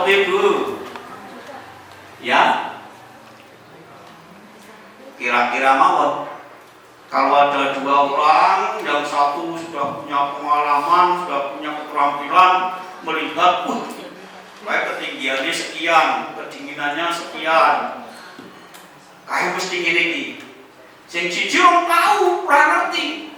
atau ibu? Ya, kira-kira mawon. Kalau ada dua orang, yang satu sudah punya pengalaman, sudah punya keterampilan melihat, kayak ketinggiannya sekian, kedinginannya sekian, kayak mesti gini. Sing siji ora tahu, ora ngerti.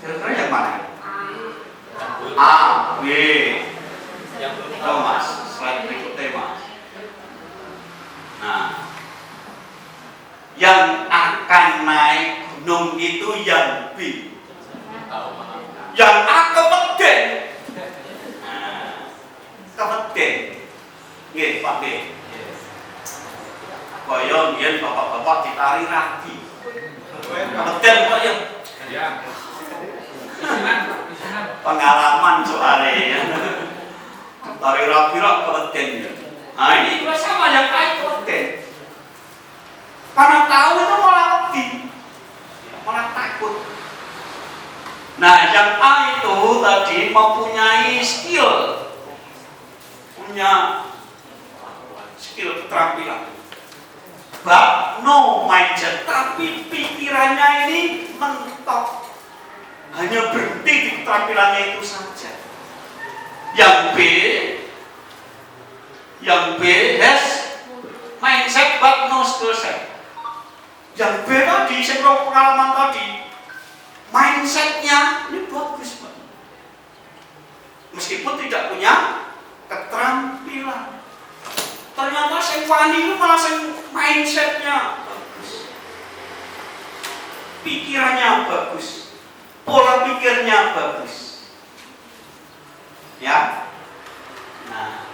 Kira-kira yang mana? A, B. Oh, Mas, slide berikutnya, Mas. Nah, yang akan naik gunung itu yang B. Yang A kepeden. Nah, kepeden. Nggih, Pak B. Kaya mbiyen bapak-bapak ditari ragi. Kepeden kok ya. Pengalaman soalnya. Tari ragi rak kepeden ya. Nah, ini juga sama yang A kepeden. Karena tahu itu malah lebih, malah takut. Nah, yang A itu tadi mempunyai skill, punya skill keterampilan, but no mindset, tapi pikirannya ini mentok, hanya berhenti di keterampilannya itu saja. Yang B has mindset but no skill set. Yang B tadi, sebelum pengalaman tadi, mindsetnya ini bagus, Pak. Meskipun tidak punya keterampilan, ternyata sing wani itu malah sing mindsetnya bagus, pikirannya bagus, pola pikirnya bagus, ya. Nah,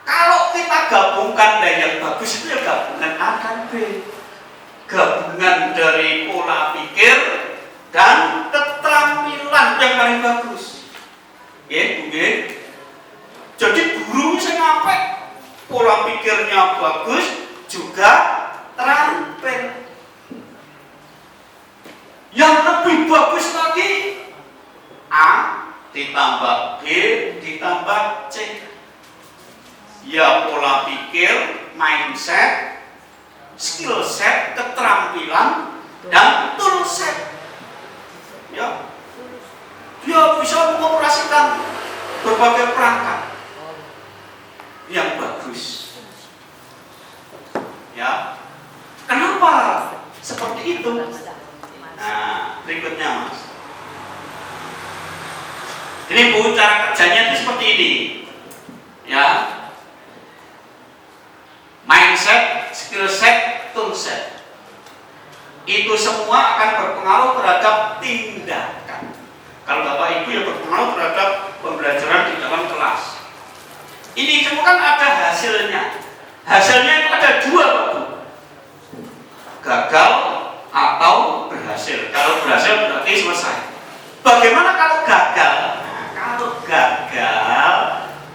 kalau kita gabungkan dari yang bagus itu ya gabungan A dan B, gabungan dari pola pikir dan keterampilan yang paling bagus. Ya, jadi guru sing apik, pola pikirnya bagus, juga terampil. Yang lebih bagus lagi, A ditambah B ditambah C. Ya, pola pikir, mindset, skill set, keterampilan, dan tool set. Ya, dia bisa mengoperasikan berbagai perangkat yang bagus. Ya, kenapa seperti itu? Nah, berikutnya, Mas. Ini Bu, cara kerjanya itu seperti ini. Ya, mindset, skill set, tool set, itu semua akan berpengaruh terhadap tindakan. Kalau Bapak Ibu ya berpengaruh terhadap pembelajaran di dalam kelas. Ini semua kan ada hasilnya. Hasilnya itu ada dua, Bapak. Gagal atau berhasil. Kalau berhasil berarti selesai. Bagaimana kalau gagal? Nah, kalau gagal,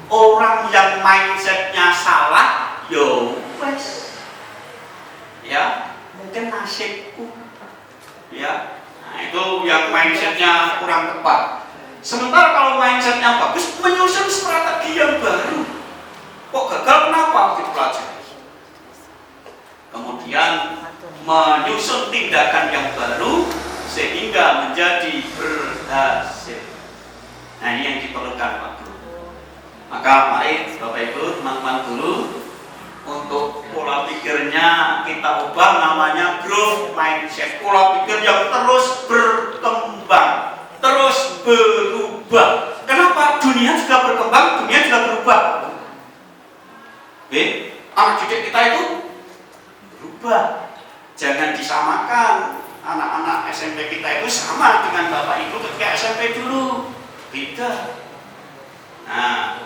orang yang mindsetnya salah, yo wes, ya mungkin nasibku, ya. Nah, itu yang mindsetnya kurang tepat. Sementara kalau mindsetnya bagus, menyusun strategi yang baru. Kok gagal, kenapa? Dipelajari. Kemudian menyusun tindakan yang baru sehingga menjadi berhasil. Nah, ini yang diperlukan, Pak Guru. Maka mari Bapak Ibu, teman-teman guru, untuk pola pikirnya kita ubah, namanya growth mindset. Pola pikir yang terus berkembang, terus berubah. Kenapa? Dunia juga berkembang, dunia juga berubah. Anak didik kita itu berubah. Jangan disamakan anak-anak SMP kita itu sama dengan Bapak Ibu ketika SMP dulu. Beda. Nah,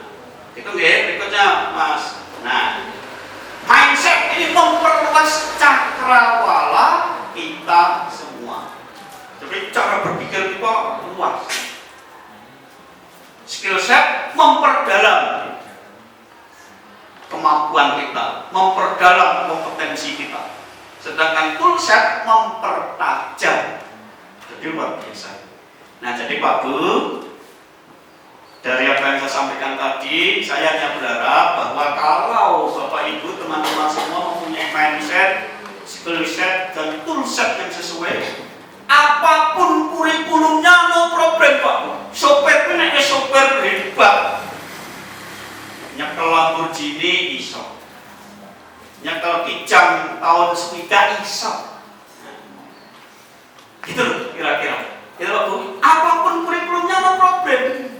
itu berikutnya, Mas. Nah, mindset ini memperluas cakrawala kita semua. Jadi cara berpikir kita luas. Skill set memperdalam kemampuan kita, memperdalam kompetensi kita. Sedangkan tool set mempertajam. Jadi luar biasa. Nah, jadi Pak Bu, Dari apa yang saya sampaikan tadi, saya hanya berharap bahwa kalau Bapak Ibu, teman-teman semua mempunyai mindset, skill set, dan tool set yang sesuai, apapun kurikulumnya no problem Pak. Sopir ini sopir hebat. Nyekel Lamborghini iso. Nyekel Kijang tahun sekitar iso. Gitu loh kira-kira. Gitu Pak Bu. Apapun kurikulumnya no problem.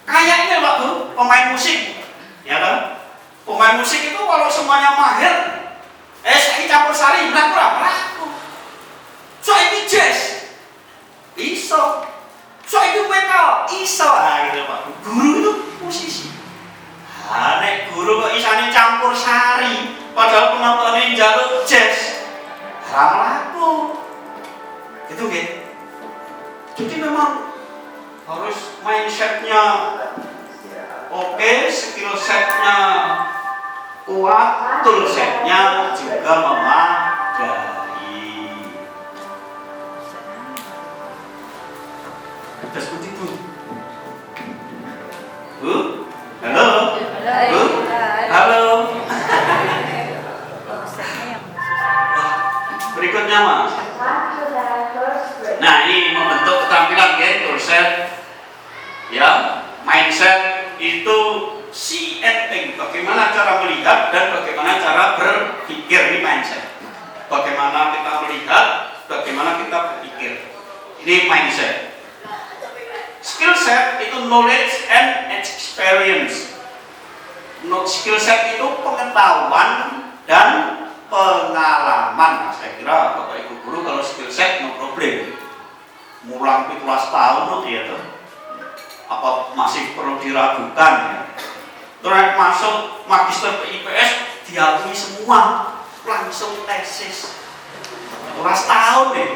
Kayaknya Pak Bu, pemain musik, ya kan? Pemain musik itu kalau semuanya mahir, saya campur sari, laku. So ini jazz, iso. So ini metal, iso. Nah gitu Pak. Guru itu musisi. Nek guru kok isane campur sari, padahal penontonnya jalur jazz, laku. Gitu kan? Jadi memang harus mindsetnya oke, skill setnya kuat, tool setnya juga memadai. Terus seperti itu. Bu, halo, Bu, halo. Berikutnya Mas. Nah ini membentuk keterampilan ya, tool set. Ya, mindset itu see and think. Bagaimana cara melihat dan bagaimana cara berpikir, ini mindset. Bagaimana kita melihat, bagaimana kita berpikir. Ini mindset. Skill set itu knowledge and experience. Skill set itu pengetahuan dan pengalaman. Nah, saya kira Bapak Ibu guru kalau skill set no problem. Mulang 17 tahun ya tuh. Apa masih perlu diragukan ya? Terus masuk magister IPS diakui semua, langsung tesis 12 tahun ya.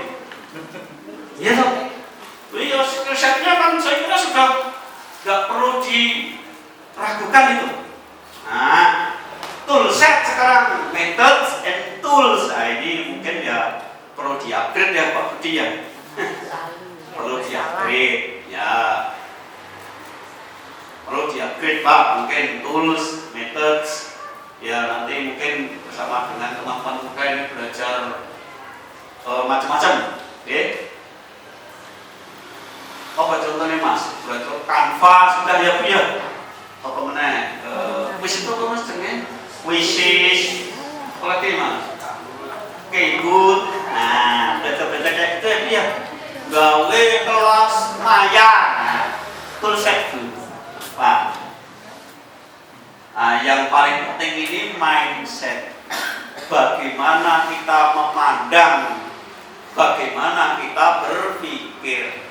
Iya toh? Iya, skill setnya kan saya kira sudah nggak perlu diragukan itu. Nah, tool set sekarang, methods and tools. Nah, ini mungkin ya perlu di-upgrade ya Pak Budi ya. Perlu di-upgrade ya. Perlu di-upgrade Pak, mungkin tools, methods. Ya nanti mungkin bersama dengan teman-teman muda ini belajar macam-macam. Oke. Apa contohnya Mas? Belajar Canva sudah ya Bu ya? Apa meneh? Wis itu apa Mas jenenge? Wishes. Apa lagi Mas? Good. Nah, belajar-belajar kayak gitu ya. Gawe kelas maya. Tool set Bu. Pak. Nah, yang paling penting ini mindset. Bagaimana kita memandang, bagaimana kita berpikir.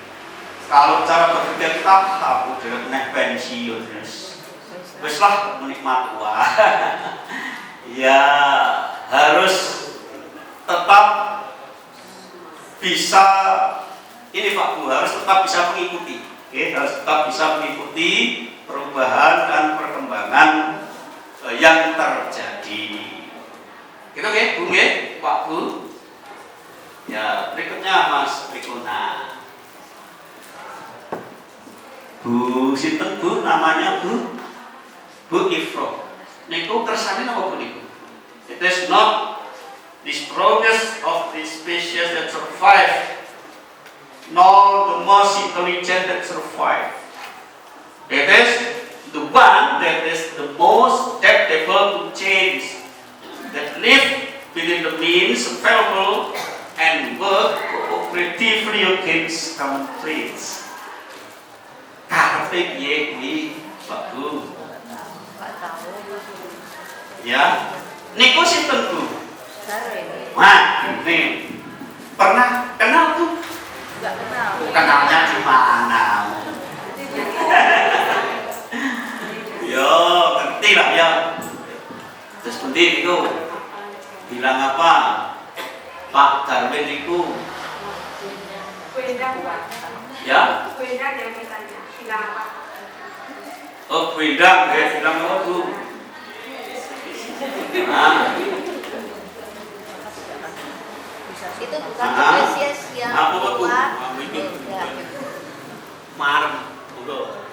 Kalau cara berpikir kita udah naik pensiun, wes lah menikmati tua. Ya harus tetap bisa ini Pak Bu, harus tetap bisa mengikuti. Oke, harus tetap bisa mengikuti perubahan dan perkembangan yang terjadi. Gitu oke, Bu nggih, Pak Bu. Ya, berikutnya Mas Rikuna. Bu sinten Bu, namanya Bu Ifro. Niku kersane napa Bu niku? It is not the strongest of the species that survive, nor the most intelligent that survive. It is the one that is the most adaptable to change, that live within the means available and work cooperatively against common threats. Karepe piye kuwi, Pak Bu? Ya, niku sinten Bu? Wah, ini pernah kenal tuh? Enggak kenal. Kenalnya di mana? Yo, ngerti lah ya. Terus penting itu bilang apa? Pak Darwin itu ya? Beda yang bertanya, bilang apa? Oh, beda, bilang apa Bu? Nah, Itu bukan spesies yang apa Bu? keluar. Marem, udah.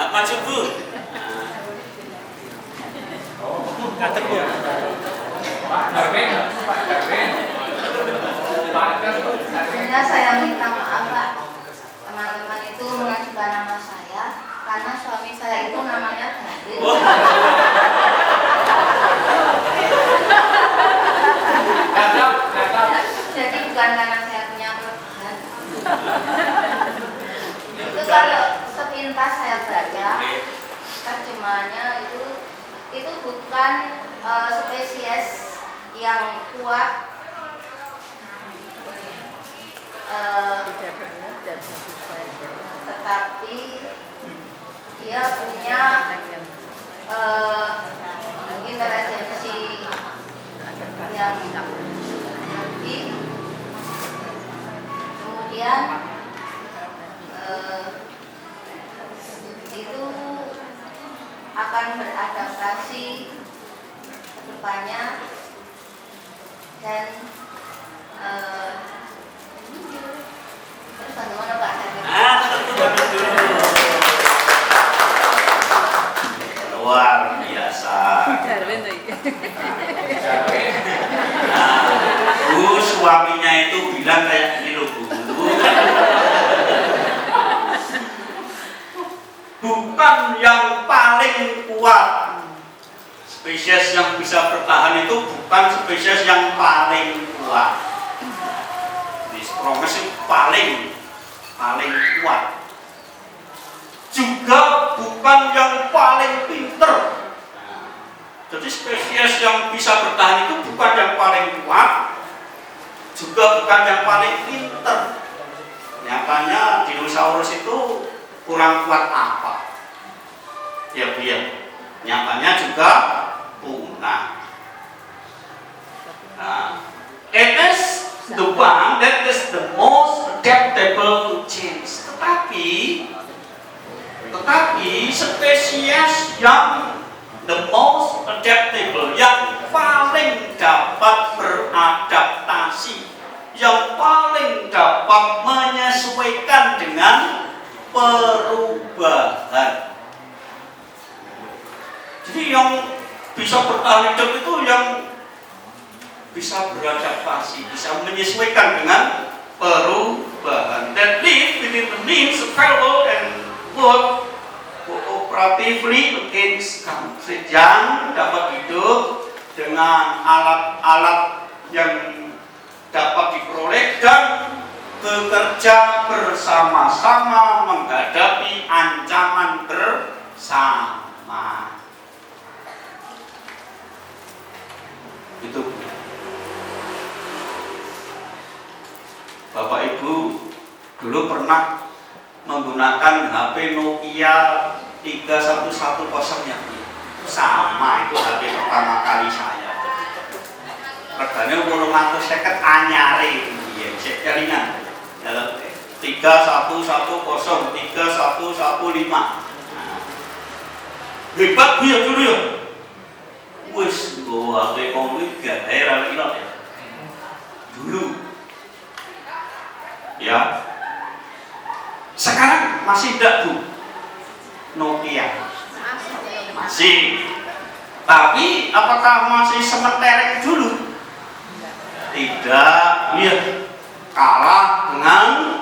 Maju Bu. Katek Bu. Sebenarnya saya minta maaf Pak, teman-teman itu mengajukan nama saya karena suami saya itu namanya Gadis. Jadi bukan karena saya punya kelebihan. Itu kalau sepintas saya baca terjemahannya itu bukan spesies yang kuat, tetapi dia punya intelijensi yang tinggi, kemudian itu akan beradaptasi ke depannya dan terus bagaimana Pak? Luar biasa. Bu, suaminya itu bilang kayak gini loh Bu. Bukan yang paling kuat. Spesies yang bisa bertahan itu bukan spesies yang paling kuat. Promes itu paling kuat. Juga bukan yang paling pinter. Jadi spesies yang bisa bertahan itu bukan yang paling kuat, juga bukan yang paling pinter. Nyatanya dinosaurus itu kurang kuat apa? Ya biar. Nyatanya juga punah. Nah, it is the one that is the most adaptable to change. Tetapi spesies yang the most adaptable, yang paling dapat beradaptasi, yang paling dapat menyesuaikan dengan perubahan. Jadi yang bisa bertahan hidup itu yang bisa beradaptasi, bisa menyesuaikan dengan perubahan. That live within the means available and work cooperatively against conflict, yang dapat hidup dengan alat-alat yang dapat diperoleh dan bekerja bersama-sama menghadapi ancaman bersama. Itu Bapak Ibu dulu pernah menggunakan HP Nokia 3110 ya? Sama, itu HP pertama kali saya. Regane 850 anyare ya, cek kelingan. 3110, 3115. Hebat Bu ya dulu ya. Wis nggo HP komik gak era ya. Dulu. Ya. Sekarang masih tidak Bu Nokia? Masih. Tapi apakah masih sementereng dulu? Tidak. Iya. Kalah dengan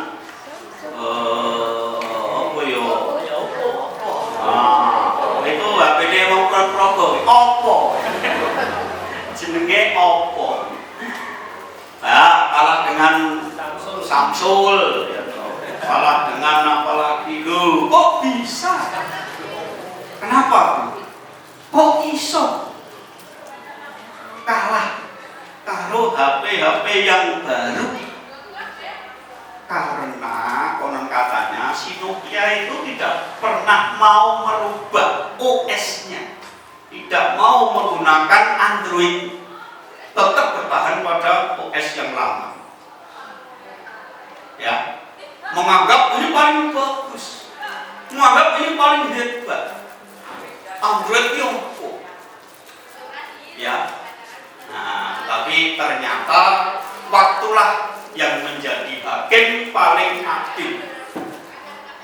itu HP-ne wong Progo. Oppo. Jenenge Oppo. Nah, kalah dengan Samsung. Kalah dengan apalagi lu, kok bisa? Kenapa Bu? Kok iso kalah karo HP yang baru? Karena konon katanya si Nokia itu tidak pernah mau merubah OS-nya, tidak mau menggunakan Android, tetap bertahan pada OS yang lama. Ya. Menganggap ini paling bagus, menganggap ini paling hebat. Android Yongko, ya. Nah, tapi ternyata waktulah yang menjadi hakim paling adil.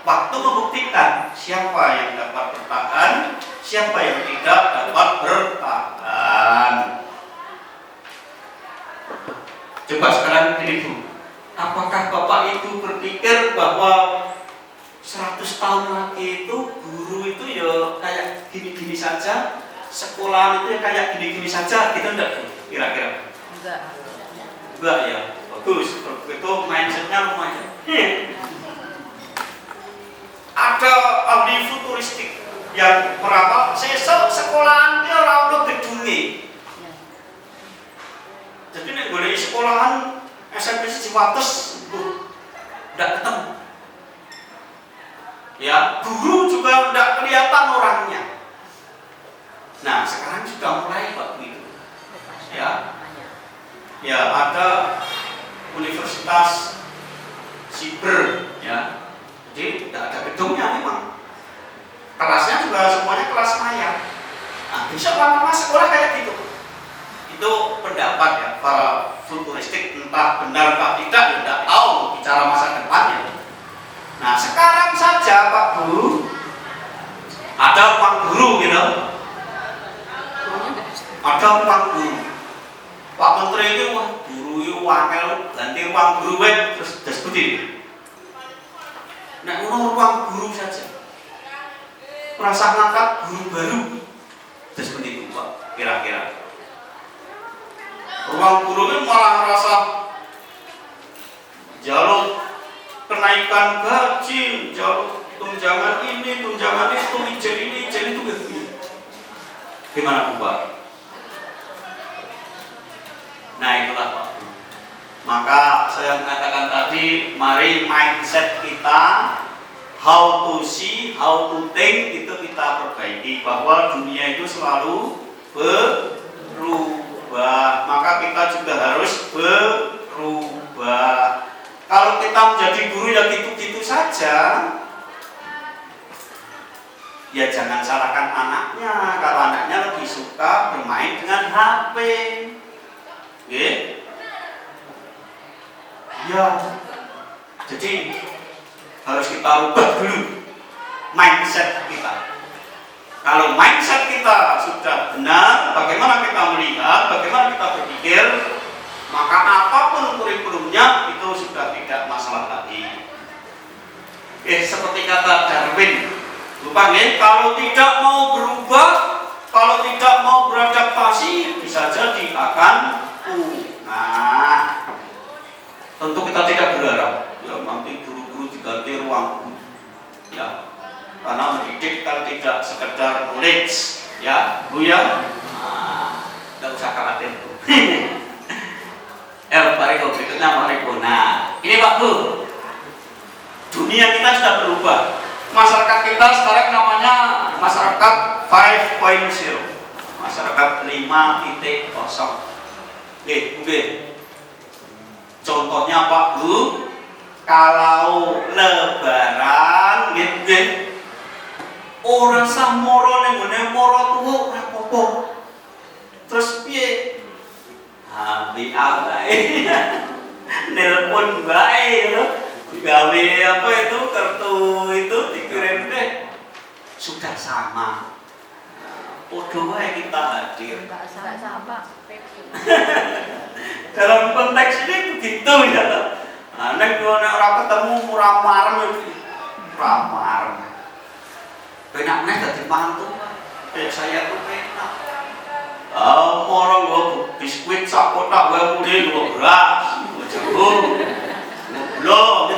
waktu membuktikan siapa yang dapat bertahan, siapa yang tidak dapat bertahan. Coba sekarang pilih Bu, apakah Bapak itu berpikir bahwa 100 tahun lagi itu guru itu ya kayak gini-gini saja, sekolah itu ya kayak gini-gini saja, gitu enggak Bu? Kira-kira? Enggak ya, bagus. Itu mindsetnya lumayan. Ada ahli futuristik yang meramal sesuk sekolahan ki ora ono gedunge. Jadi nek golek sekolahan SMP Ciwates ndak ketemu. Ya, guru juga ndak kelihatan orangnya. Nah, sekarang sudah mulai waktu itu. Ya. Ya, ada Universitas Siber ya. Jadi tidak ada gedungnya memang. Kelasnya juga semuanya kelas maya. Nah, bisa lama-lama sekolah kayak gitu. Itu pendapat ya para futuristik, entah benar atau tidak, ya tidak tahu bicara masa depannya. Nah, sekarang saja Pak Bu, ada ruang guru gitu. Ada ruang guru. Pak Menteri itu wah guru itu wakil ganti ruang guru terus disebut. Nah, ruang guru saja. Merasa ngangkat guru baru. Disebut itu Pak, kira-kira. Ruang guru itu malah merasa jalur kenaikan gaji, jalur tunjangan ini, tunjangan itu, izin itu gitu. Gimana Bu Pak? Nah itulah Pak. Maka saya mengatakan tadi, mari mindset kita, how to see, how to think, itu kita perbaiki, bahwa dunia itu selalu berubah. Maka kita juga harus berubah. Kalau kita menjadi guru ya gitu-gitu saja, ya jangan salahkan anaknya. Kalau anaknya lebih suka bermain dengan HP, ya, jadi harus kita rubah dulu mindset kita. Kalau mindset kita sudah benar, bagaimana kita melihat, bagaimana kita berpikir, maka apapun kurikulumnya itu sudah tidak masalah lagi. Seperti kata Darwin, lupa nih, kalau tidak mau berubah, kalau tidak mau beradaptasi, bisa jadi akan punah. Tentu kita tidak berharap ya nanti guru-guru diganti ruang guru, ya, karena mendidik kan tidak sekedar knowledge, ya Bu ya. Tidak usah khawatir Bu. Mari Bu, berikutnya mari Bu. Nah ini Pak Bu, dunia kita sudah berubah. Masyarakat kita sekarang namanya masyarakat 5.0, masyarakat 5.0. Oke. Contohnya Pak Bu, kalau lebaran gitu, orang samoro ning ngene moro tuwa ora apa-apa. Terus piye? Habi abae. Nelpon bae lho. Gawe apa itu kartu itu dikirim deh. Sudah sama. Podo wae kita hadir. Sama. Dalam konteks ini begitu ya. Nah, nek orang ketemu muram-muram itu ramar. Penak nek dadi mantu. Saya tuh penak. Orang gua biskuit sak kotak wae mudi gua beras. Jagung. Belum